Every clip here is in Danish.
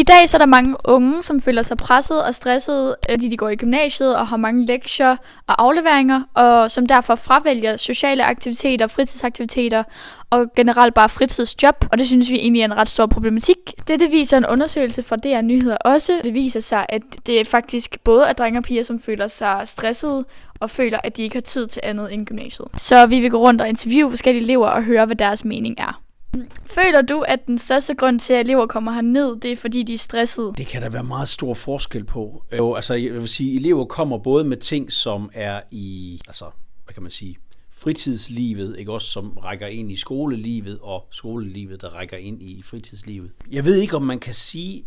I dag så er der mange unge, som føler sig presset og stresset, fordi de går i gymnasiet og har mange lektier og afleveringer, og som derfor fravælger sociale aktiviteter, fritidsaktiviteter og generelt bare fritidsjob. Og det synes vi egentlig er en ret stor problematik. Det viser en undersøgelse fra DR Nyheder også. Det viser sig, at det faktisk både er drenge og piger, som føler sig stressede og føler, at de ikke har tid til andet end gymnasiet. Så vi vil gå rundt og interviewe forskellige elever og høre, hvad deres mening er. Føler du, at den største grund til, at elever kommer herned, det er fordi, de er stressede? Det kan der være meget stor forskel på. Altså, jeg vil sige, elever kommer både med ting, som er i, hvad kan man sige, fritidslivet, ikke også, som rækker ind i skolelivet, og skolelivet, der rækker ind i fritidslivet. Jeg ved ikke, om man kan sige,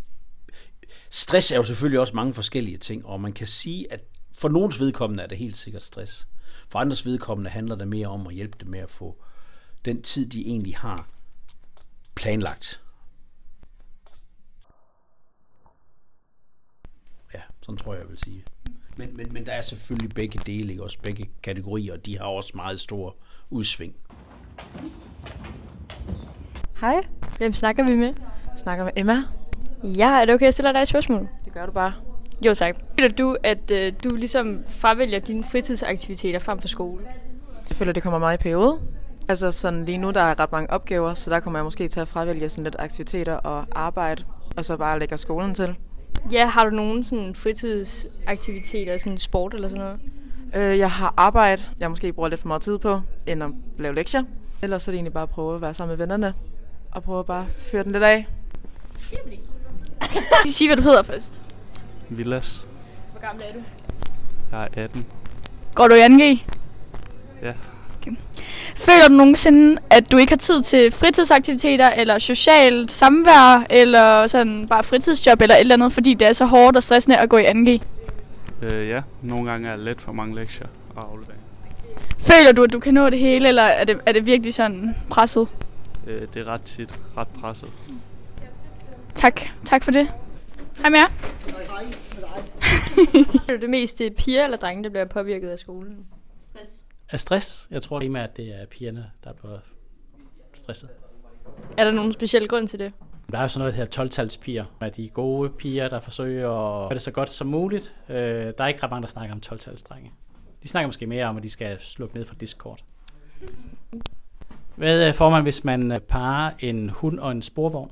stress er jo selvfølgelig også mange forskellige ting, og man kan sige, at for nogens vedkommende er det helt sikkert stress. For andres vedkommende handler det mere om at hjælpe dem med at få den tid, de egentlig har planlagt. Ja, sådan tror jeg vil sige. Men der er selvfølgelig begge dele, ikke? Også begge kategorier, og de har også meget store udsving. Hej, hvem snakker vi med? Jeg snakker med Emma. Ja, er det okay, jeg stiller dig et spørgsmål? Det gør du bare. Jo tak. Føler du, at du ligesom fravælger dine fritidsaktiviteter frem for skole? Jeg føler, det kommer meget i periode. Altså sådan lige nu, der er ret mange opgaver, så der kommer jeg måske til at fravælge sådan lidt aktiviteter og arbejde, og så bare lægge skolen til. Ja, har du nogen sådan fritidsaktiviteter, sådan sport eller sådan noget? Jeg har arbejde, jeg måske bruger lidt for meget tid på, end at lave lektier. Ellers så er det egentlig bare at prøve at være sammen med vennerne, og prøve at bare fyre den lidt af. Sig, hvad du hedder først. Vilas. Hvor gammel er du? Jeg er 18. Går du i 2G? Ja. Okay. Føler du nogensinde, at du ikke har tid til fritidsaktiviteter, eller socialt samvær, eller sådan bare fritidsjob, eller et eller andet, fordi det er så hårdt og stressende at gå i 2G? Ja, nogle gange er det let for mange lektier og afleveringer. Føler du, at du kan nå det hele, eller er det virkelig sådan presset? Det er ret tit ret presset. Tak for det. Hej med jer. Er du det mest piger eller drenge, der bliver påvirket af skolen? Af stress? Jeg tror primært, at det er pigerne, der bliver stresset. Er der nogen speciel grund til det? Der er jo sådan noget, der hedder 12-talspiger. De gode piger, der forsøger at gøre det så godt som muligt. Der er ikke ret mange, der snakker om 12-talsdrenge. De snakker måske mere om, at de skal slukke ned fra Discord. Hvad får man, hvis man parer en hund og en sporvogn?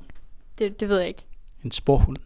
Det ved jeg ikke. En sporhund.